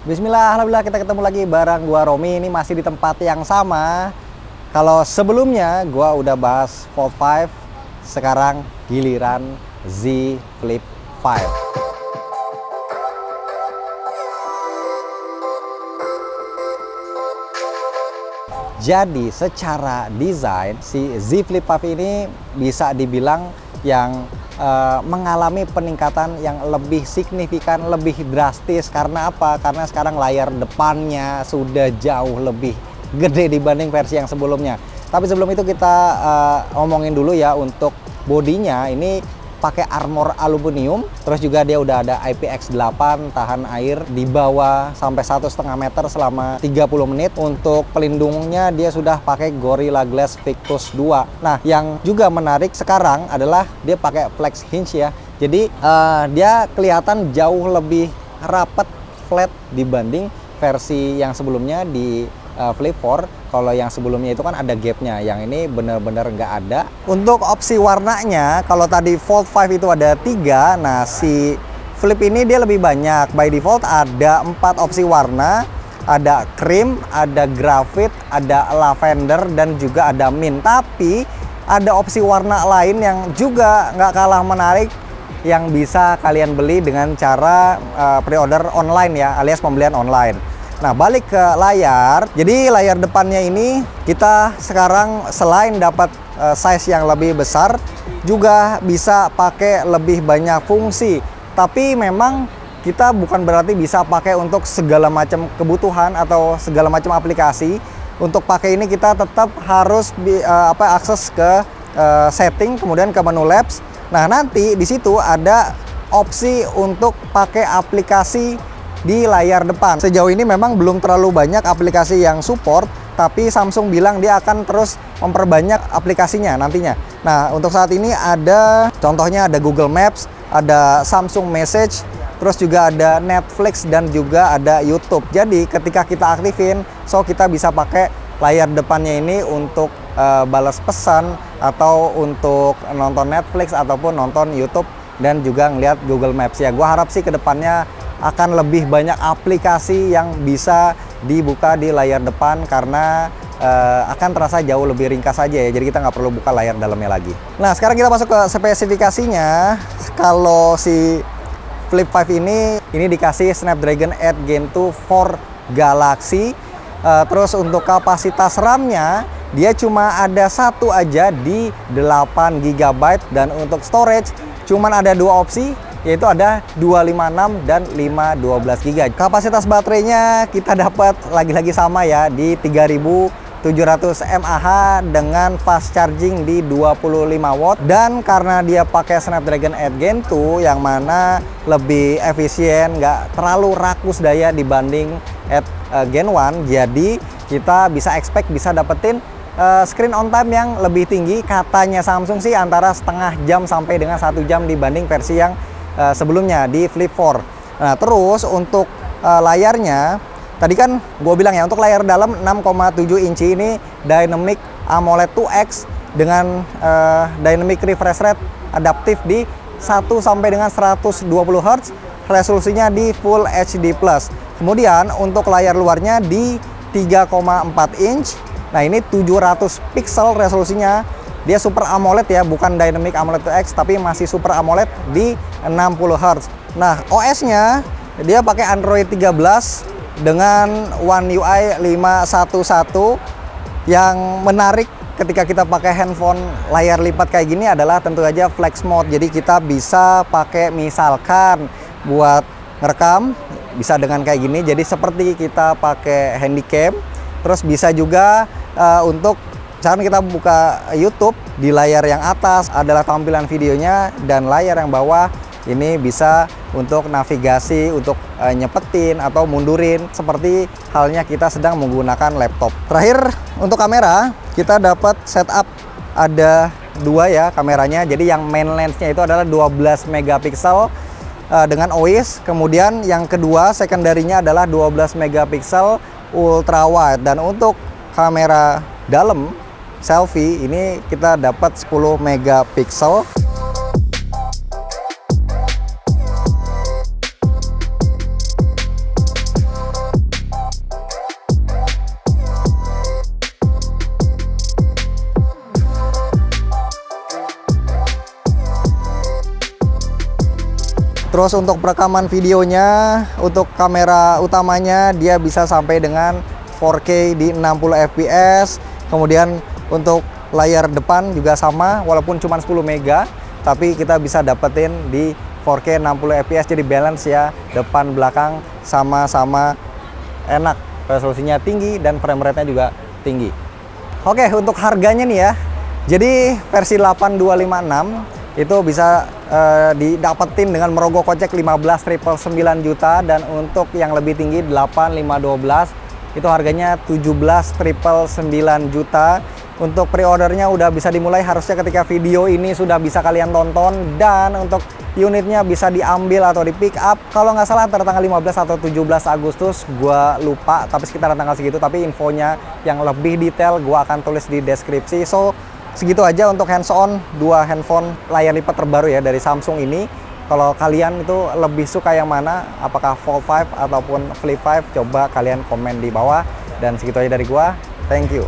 Bismillah, alhamdulillah kita ketemu lagi bareng gua Romi. Ini masih di tempat yang sama. Kalau sebelumnya gua udah bahas Fold 5, sekarang giliran Z Flip 5. Jadi secara desain si Z Flip 5 ini bisa dibilang yang mengalami peningkatan yang lebih signifikan, lebih drastis. Karena apa? Karena sekarang layar depannya sudah jauh lebih gede dibanding versi yang sebelumnya. Tapi sebelum itu kita ngomongin dulu ya untuk bodinya. Ini pakai armor aluminium, terus juga dia udah ada IPX8, tahan air di bawah sampai 1,5 meter selama 30 menit. Untuk pelindungnya dia sudah pakai Gorilla Glass Victus 2. Nah, yang juga menarik sekarang adalah dia pakai flex hinge ya. Jadi dia kelihatan jauh lebih rapat, flat dibanding versi yang sebelumnya di Flip 4. Kalau yang sebelumnya itu kan ada gapnya, yang ini bener-bener nggak ada. Untuk opsi warnanya, kalau tadi Fold 5 itu ada 3, nah si Flip ini dia lebih banyak. By default ada 4 opsi warna, ada cream, ada graphite, ada lavender, dan juga ada mint. Tapi ada opsi warna lain yang juga nggak kalah menarik, yang bisa kalian beli dengan cara pre-order online ya, alias pembelian online. Nah, balik ke layar. Jadi layar depannya ini kita sekarang selain dapat size yang lebih besar, juga bisa pakai lebih banyak fungsi. Tapi memang kita bukan berarti bisa pakai untuk segala macam kebutuhan atau segala macam aplikasi. Untuk pakai ini kita tetap harus akses ke setting, kemudian ke menu Labs. Nah, nanti di situ ada opsi untuk pakai aplikasi di layar depan. Sejauh ini memang belum terlalu banyak aplikasi yang support, tapi Samsung bilang dia akan terus memperbanyak aplikasinya nantinya. Nah, untuk saat ini ada, contohnya ada Google Maps, ada Samsung Message, terus juga ada Netflix, dan juga ada YouTube. Jadi ketika kita aktifin, kita bisa pakai layar depannya ini untuk balas pesan, atau untuk nonton Netflix, ataupun nonton YouTube, dan juga ngeliat Google Maps ya. Gua harap sih kedepannya akan lebih banyak aplikasi yang bisa dibuka di layar depan, karena akan terasa jauh lebih ringkas aja ya. Jadi kita nggak perlu buka layar dalamnya lagi. Nah, sekarang kita masuk ke spesifikasinya. Kalau si Flip 5 ini dikasih Snapdragon 8 Gen 2 for Galaxy. Terus untuk kapasitas RAM-nya dia cuma ada satu aja di 8 GB, dan untuk storage cuman ada 2 opsi, yaitu ada 256 dan 512 GB. Kapasitas baterainya kita dapat lagi-lagi sama ya, di 3700 mAh dengan fast charging di 25 watt. Dan karena dia pakai Snapdragon 8 Gen 2 yang mana lebih efisien, nggak terlalu rakus daya dibanding Gen 1, jadi kita bisa expect bisa dapetin screen on time yang lebih tinggi. Katanya Samsung sih antara setengah jam sampai dengan 1 jam dibanding versi yang sebelumnya di Flip 4. Nah, terus untuk layarnya, tadi kan gue bilang ya, untuk layar dalam 6,7 inci ini Dynamic AMOLED 2X dengan Dynamic Refresh Rate adaptif di 1 sampai dengan 120 Hz, resolusinya di Full HD+. Kemudian untuk layar luarnya di 3,4 inch. Nah, ini 700 pixel resolusinya. Dia Super AMOLED ya, bukan Dynamic AMOLED 2X, tapi masih Super AMOLED di 60 Hz. Nah, OS-nya dia pakai Android 13 dengan One UI 5.1.1. Yang menarik ketika kita pakai handphone layar lipat kayak gini adalah tentu saja flex mode. Jadi kita bisa pakai, misalkan buat ngerekam, bisa dengan kayak gini. Jadi seperti kita pakai handycam. Terus bisa juga untuk misalkan kita buka YouTube, di layar yang atas adalah tampilan videonya, dan layar yang bawah ini bisa untuk navigasi, untuk nyepetin atau mundurin, seperti halnya kita sedang menggunakan laptop. Terakhir untuk kamera, kita dapat setup ada 2 ya kameranya. Jadi yang main lensnya itu adalah 12 megapiksel dengan OIS. Kemudian yang kedua secondary-nya adalah 12 megapiksel ultra wide. Dan untuk kamera dalam selfie ini kita dapat 10 megapiksel. Terus untuk perekaman videonya, untuk kamera utamanya dia bisa sampai dengan 4K di 60 fps. Kemudian untuk layar depan juga sama, walaupun cuma 10 mega, tapi kita bisa dapetin di 4K 60 fps, jadi balance ya, depan belakang sama-sama enak, resolusinya tinggi dan frame rate-nya juga tinggi. Oke, untuk harganya nih ya, jadi versi 8256 itu bisa didapetin dengan merogoh kocek 15.999 juta, dan untuk yang lebih tinggi 8512 itu harganya 17.999 juta. Untuk pre-ordernya udah bisa dimulai harusnya ketika video ini sudah bisa kalian tonton, dan untuk unitnya bisa diambil atau di pick up kalau nggak salah antara tanggal 15 atau 17 Agustus, gua lupa, tapi sekitaran tanggal segitu. Tapi infonya yang lebih detail gua akan tulis di deskripsi. So segitu aja untuk hands-on dua handphone layar lipat terbaru ya dari Samsung ini. Kalau kalian itu lebih suka yang mana, apakah Fold 5 ataupun Flip 5, coba kalian komen di bawah. Dan segitu aja dari gua, thank you.